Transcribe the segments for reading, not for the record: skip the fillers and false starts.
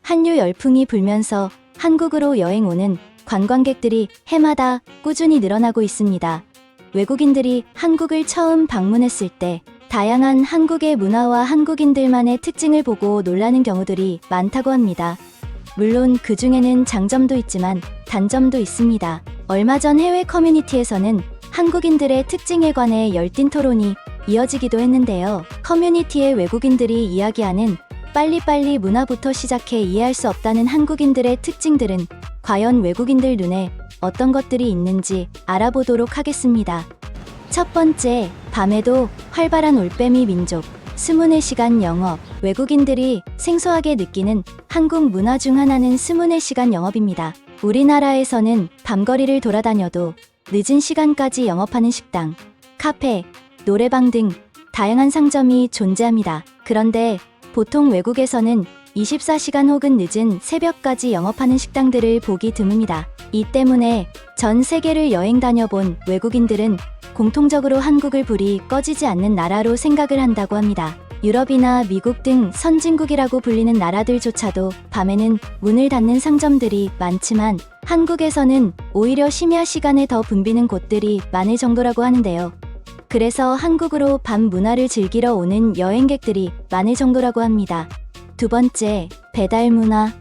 한류 열풍이 불면서 한국으로 여행 오는 관광객들이 해마다 꾸준히 늘어나고 있습니다. 외국인들이 한국을 처음 방문했을 때 다양한 한국의 문화와 한국인들만의 특징을 보고 놀라는 경우들이 많다고 합니다. 물론 그 중에는 장점도 있지만 단점도 있습니다. 얼마 전 해외 커뮤니티에서는 한국인들의 특징에 관해 열띤 토론이 이어지기도 했는데요. 커뮤니티의 외국인들이 이야기하는 빨리빨리 문화부터 시작해 이해할 수 없다는 한국인들의 특징들은 과연 외국인들 눈에 어떤 것들이 있는지 알아보도록 하겠습니다. 첫 번째, 밤에도 활발한 올빼미 민족, 24시간 영업. 외국인들이 생소하게 느끼는 한국 문화 중 하나는 24시간 영업입니다. 우리나라에서는 밤거리를 돌아다녀도 늦은 시간까지 영업하는 식당, 카페, 노래방 등 다양한 상점이 존재합니다. 그런데 보통 외국에서는 24시간 혹은 늦은 새벽까지 영업하는 식당들을 보기 드뭅니다. 이 때문에 전 세계를 여행 다녀본 외국인들은 공통적으로 한국을 불이 꺼지지 않는 나라로 생각을 한다고 합니다. 유럽이나 미국 등 선진국이라고 불리는 나라들조차도 밤에는 문을 닫는 상점들이 많지만 한국에서는 오히려 심야 시간에 더 붐비는 곳들이 많을 정도라고 하는데요. 그래서 한국으로 밤 문화를 즐기러 오는 여행객들이 많을 정도라고 합니다. 두 번째, 배달 문화.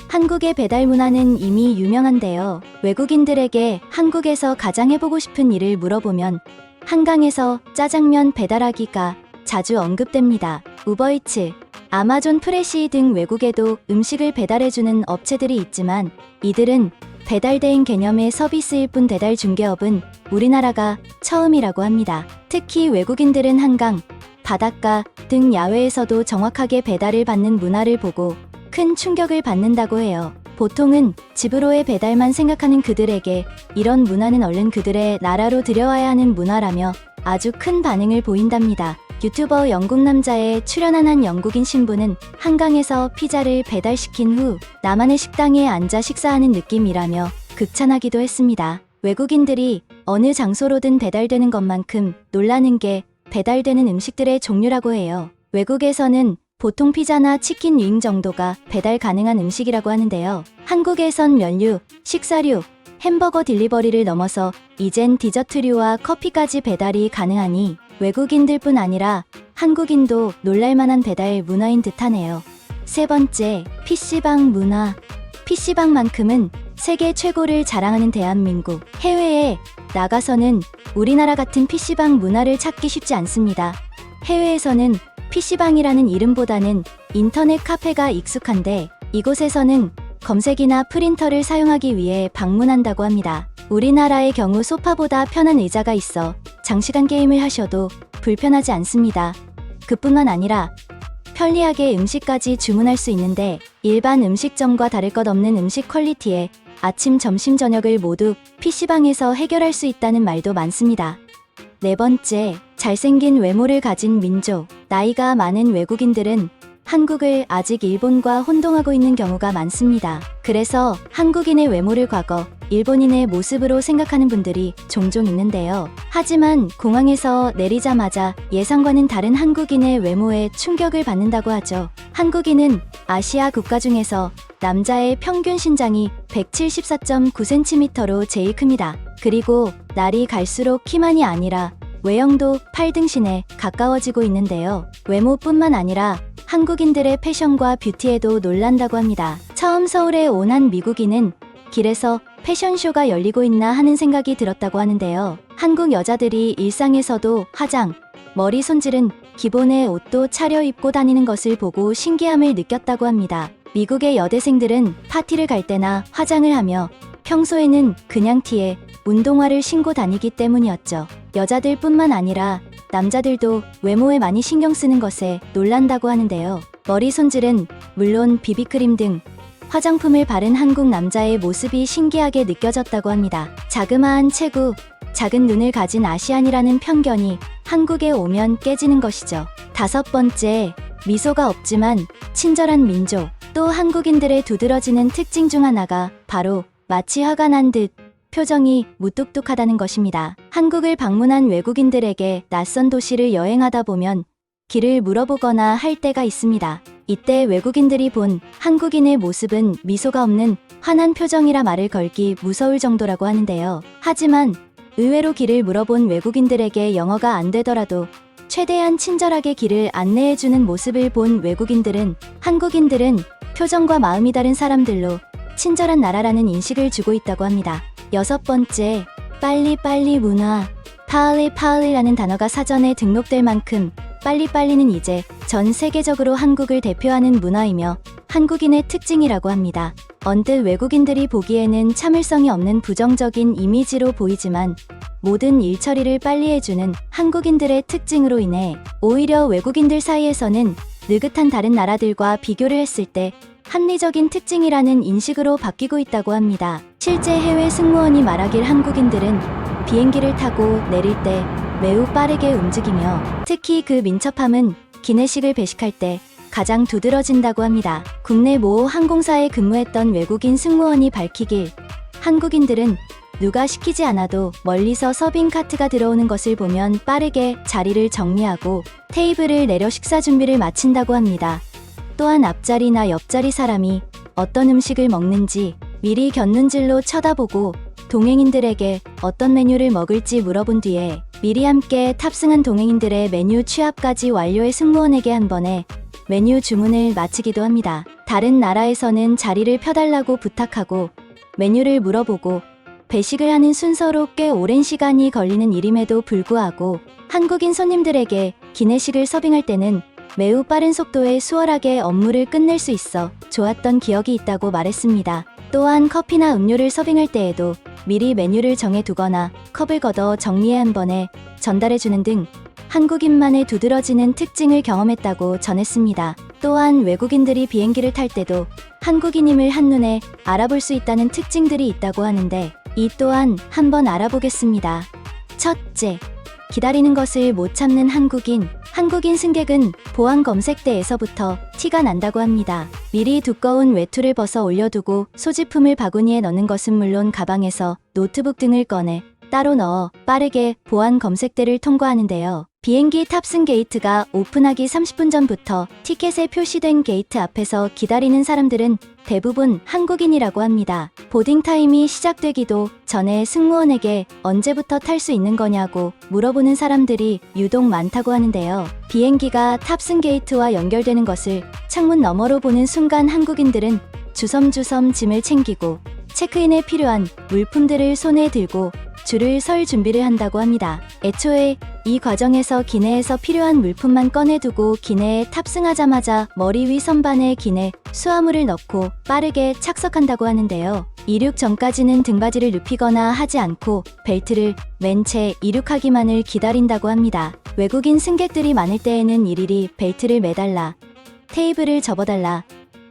한국의 배달 문화는 이미 유명한데요. 외국인들에게 한국에서 가장 해보고 싶은 일을 물어보면 한강에서 짜장면 배달하기가 자주 언급됩니다. 우버이츠, 아마존 프레시 등 외국에도 음식을 배달해주는 업체들이 있지만 이들은 배달 대행 개념의 서비스일 뿐 배달 중개업은 우리나라가 처음이라고 합니다. 특히 외국인들은 한강, 바닷가 등 야외에서도 정확하게 배달을 받는 문화를 보고 큰 충격을 받는다고 해요. 보통은 집으로의 배달만 생각하는 그들에게 이런 문화는 얼른 그들의 나라로 들여와야 하는 문화라며 아주 큰 반응을 보인답니다. 유튜버 영국 남자에 출연한 한 영국인 신부는 한강에서 피자를 배달시킨 후 나만의 식당에 앉아 식사하는 느낌이라며 극찬하기도 했습니다. 외국인들이 어느 장소로든 배달되는 것만큼 놀라는 게 배달되는 음식들의 종류라고 해요. 외국에서는 보통 피자나 치킨 윙 정도가 배달 가능한 음식이라고 하는데요. 한국에선 면류, 식사류, 햄버거 딜리버리를 넘어서 이젠 디저트류와 커피까지 배달이 가능하니 외국인들뿐 아니라 한국인도 놀랄만한 배달 문화인 듯하네요. 세 번째, PC방 문화. PC방만큼은 세계 최고를 자랑하는 대한민국. 해외에 나가서는 우리나라 같은 PC방 문화를 찾기 쉽지 않습니다. 해외에서는 PC방이라는 이름보다는 인터넷 카페가 익숙한데 이곳에서는 검색이나 프린터를 사용하기 위해 방문한다고 합니다. 우리나라의 경우 소파보다 편한 의자가 있어 장시간 게임을 하셔도 불편하지 않습니다. 그뿐만 아니라 편리하게 음식까지 주문할 수 있는데 일반 음식점과 다를 것 없는 음식 퀄리티에 아침, 점심, 저녁을 모두 PC방에서 해결할 수 있다는 말도 많습니다. 네 번째, 잘생긴 외모를 가진 민족. 나이가 많은 외국인들은 한국을 아직 일본과 혼동하고 있는 경우가 많습니다. 그래서 한국인의 외모를 과거 일본인의 모습으로 생각하는 분들이 종종 있는데요. 하지만 공항에서 내리자마자 예상과는 다른 한국인의 외모에 충격을 받는다고 하죠. 한국인은 아시아 국가 중에서 남자의 평균 신장이 174.9cm로 제일 큽니다. 그리고 날이 갈수록 키만이 아니라 외형도 팔등신에 가까워지고 있는데요. 외모뿐만 아니라 한국인들의 패션과 뷰티에도 놀란다고 합니다. 처음 서울에 온 한 미국인은 길에서 패션쇼가 열리고 있나 하는 생각이 들었다고 하는데요. 한국 여자들이 일상에서도 화장, 머리 손질은 기본의 옷도 차려입고 다니는 것을 보고 신기함을 느꼈다고 합니다. 미국의 여대생들은 파티를 갈 때나 화장을 하며 평소에는 그냥 티에 운동화를 신고 다니기 때문이었죠. 여자들뿐만 아니라 남자들도 외모에 많이 신경 쓰는 것에 놀란다고 하는데요. 머리 손질은 물론 비비크림 등 화장품을 바른 한국 남자의 모습이 신기하게 느껴졌다고 합니다. 자그마한 체구, 작은 눈을 가진 아시안이라는 편견이 한국에 오면 깨지는 것이죠. 다섯 번째, 미소가 없지만 친절한 민족. 또 한국인들의 두드러지는 특징 중 하나가 바로 마치 화가 난 듯 표정이 무뚝뚝하다는 것입니다. 한국을 방문한 외국인들에게 낯선 도시를 여행하다 보면 길을 물어보거나 할 때가 있습니다. 이때 외국인들이 본 한국인의 모습은 미소가 없는 환한 표정이라 말을 걸기 무서울 정도라고 하는데요. 하지만 의외로 길을 물어본 외국인들에게 영어가 안 되더라도 최대한 친절하게 길을 안내해주는 모습을 본 외국인들은 한국인들은 표정과 마음이 다른 사람들로 친절한 나라라는 인식을 주고 있다고 합니다. 6번째, 빨리빨리 문화. 빨리빨리라는 단어가 사전에 등록될 만큼 빨리빨리는 이제 전 세계적으로 한국을 대표하는 문화이며 한국인의 특징이라고 합니다. 언뜻 외국인들이 보기에는 참을성이 없는 부정적인 이미지로 보이지만 모든 일 처리를 빨리 해주는 한국인들의 특징으로 인해 오히려 외국인들 사이에서는 느긋한 다른 나라들과 비교를 했을 때 합리적인 특징이라는 인식으로 바뀌고 있다고 합니다. 실제 해외 승무원이 말하길 한국인들은 비행기를 타고 내릴 때 매우 빠르게 움직이며 특히 그 민첩함은 기내식을 배식할 때 가장 두드러진다고 합니다. 국내 모 항공사에 근무했던 외국인 승무원이 밝히길 한국인들은 누가 시키지 않아도 멀리서 서빙 카트가 들어오는 것을 보면 빠르게 자리를 정리하고 테이블을 내려 식사 준비를 마친다고 합니다. 또한 앞자리나 옆자리 사람이 어떤 음식을 먹는지 미리 곁눈질로 쳐다보고 동행인들에게 어떤 메뉴를 먹을지 물어본 뒤에 미리 함께 탑승한 동행인들의 메뉴 취합까지 완료해 승무원에게 한 번에 메뉴 주문을 마치기도 합니다. 다른 나라에서는 자리를 펴달라고 부탁하고 메뉴를 물어보고 배식을 하는 순서로 꽤 오랜 시간이 걸리는 일임에도 불구하고 한국인 손님들에게 기내식을 서빙할 때는 매우 빠른 속도에 수월하게 업무를 끝낼 수 있어 좋았던 기억이 있다고 말했습니다. 또한 커피나 음료를 서빙할 때에도 미리 메뉴를 정해두거나 컵을 걷어 정리해 한 번에 전달해주는 등 한국인만의 두드러지는 특징을 경험했다고 전했습니다. 또한 외국인들이 비행기를 탈 때도 한국인임을 한눈에 알아볼 수 있다는 특징들이 있다고 하는데 이 또한 한번 알아보겠습니다. 첫째, 기다리는 것을 못 참는 한국인 승객은 보안 검색대에서부터 티가 난다고 합니다. 미리 두꺼운 외투를 벗어 올려두고 소지품을 바구니에 넣는 것은 물론 가방에서 노트북 등을 꺼내 따로 넣어 빠르게 보안 검색대를 통과하는데요. 비행기 탑승 게이트가 오픈하기 30분 전부터 티켓에 표시된 게이트 앞에서 기다리는 사람들은 대부분 한국인이라고 합니다. 보딩 타임이 시작되기도 전에 승무원에게 언제부터 탈 수 있는 거냐고 물어보는 사람들이 유독 많다고 하는데요. 비행기가 탑승 게이트와 연결되는 것을 창문 너머로 보는 순간 한국인들은 주섬주섬 짐을 챙기고 체크인에 필요한 물품들을 손에 들고 줄을 설 준비를 한다고 합니다. 애초에 이 과정에서 기내에서 필요한 물품만 꺼내두고 기내에 탑승하자마자 머리 위 선반에 기내 수화물을 넣고 빠르게 착석한다고 하는데요. 이륙 전까지는 등받이를 눕히거나 하지 않고 벨트를 맨 채 이륙하기만을 기다린다고 합니다. 외국인 승객들이 많을 때에는 일일이 벨트를 매달라, 테이블을 접어달라,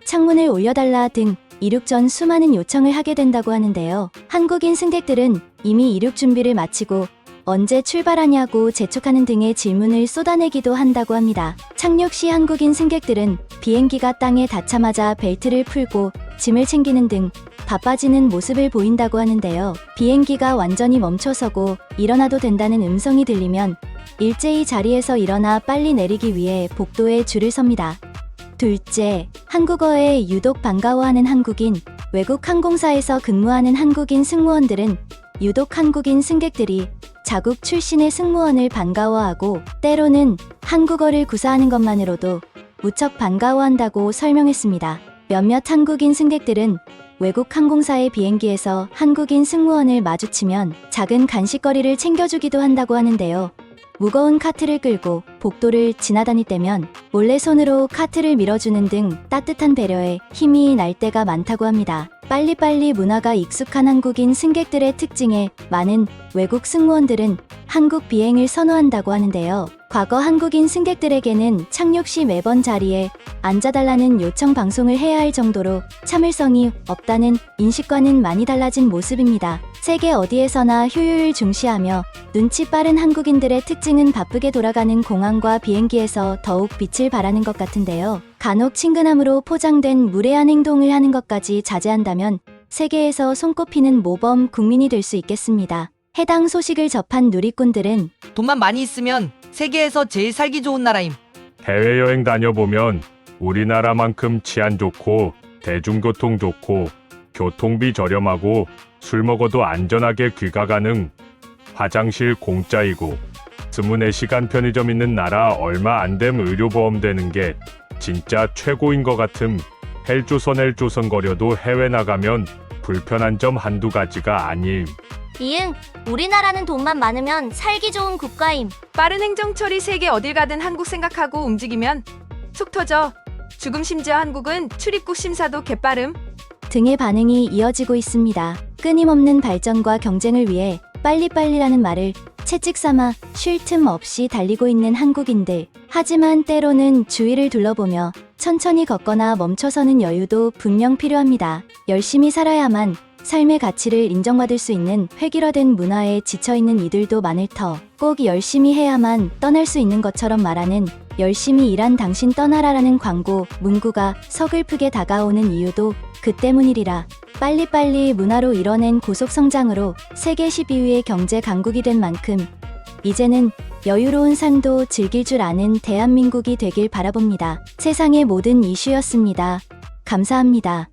창문을 올려달라 등 이륙 전 수많은 요청을 하게 된다고 하는데요. 한국인 승객들은 이미 이륙 준비를 마치고 언제 출발하냐고 재촉하는 등의 질문을 쏟아내기도 한다고 합니다. 착륙 시 한국인 승객들은 비행기가 땅에 닿자마자 벨트를 풀고 짐을 챙기는 등 바빠지는 모습을 보인다고 하는데요. 비행기가 완전히 멈춰서고 일어나도 된다는 음성이 들리면 일제히 자리에서 일어나 빨리 내리기 위해 복도에 줄을 섭니다. 둘째, 한국어에 유독 반가워하는 한국인. 외국 항공사에서 근무하는 한국인 승무원들은 유독 한국인 승객들이 자국 출신의 승무원을 반가워하고 때로는 한국어를 구사하는 것만으로도 무척 반가워한다고 설명했습니다. 몇몇 한국인 승객들은 외국 항공사의 비행기에서 한국인 승무원을 마주치면 작은 간식거리를 챙겨주기도 한다고 하는데요. 무거운 카트를 끌고 복도를 지나다닐 때면 몰래 손으로 카트를 밀어주는 등 따뜻한 배려에 힘이 날 때가 많다고 합니다. 빨리빨리 문화가 익숙한 한국인 승객들의 특징에 많은 외국 승무원들은 한국 비행을 선호한다고 하는데요. 과거 한국인 승객들에게는 착륙 시 매번 자리에 앉아달라는 요청 방송을 해야 할 정도로 참을성이 없다는 인식과는 많이 달라진 모습입니다. 세계 어디에서나 효율을 중시하며 눈치 빠른 한국인들의 특징은 바쁘게 돌아가는 공항과 비행기에서 더욱 빛을 발하는 것 같은데요. 간혹 친근함으로 포장된 무례한 행동을 하는 것까지 자제한다면 세계에서 손꼽히는 모범 국민이 될 수 있겠습니다. 해당 소식을 접한 누리꾼들은 돈만 많이 있으면 세계에서 제일 살기 좋은 나라임. 해외여행 다녀보면 우리나라만큼 치안 좋고 대중교통 좋고 교통비 저렴하고 술 먹어도 안전하게 귀가 가능, 화장실 공짜이고 24시간 편의점 있는 나라 얼마 안 됨 의료보험 되는 게 진짜 최고인 것 같음. 헬조선 거려도 해외 나가면 불편한 점 한두 가지가 아님. 이응, 우리나라는 돈만 많으면 살기 좋은 국가임. 빠른 행정 처리 세계 어딜 가든 한국 생각하고 움직이면 속 터져. 죽음. 심지어 한국은 출입국 심사도 개빠름. 등의 반응이 이어지고 있습니다. 끊임없는 발전과 경쟁을 위해 빨리빨리라는 말을 채찍 삼아 쉴 틈 없이 달리고 있는 한국인들. 하지만 때로는 주위를 둘러보며 천천히 걷거나 멈춰서는 여유도 분명 필요합니다. 열심히 살아야만 삶의 가치를 인정받을 수 있는 획일화된 문화에 지쳐있는 이들도 많을 터, 꼭 열심히 해야만 떠날 수 있는 것처럼 말하는 열심히 일한 당신 떠나라라는 광고 문구가 서글프게 다가오는 이유도 그 때문이리라. 빨리빨리 문화로 이뤄낸 고속성장으로 세계 12위의 경제 강국이 된 만큼 이제는 여유로운 삶도 즐길 줄 아는 대한민국이 되길 바라봅니다. 세상의 모든 이슈였습니다. 감사합니다.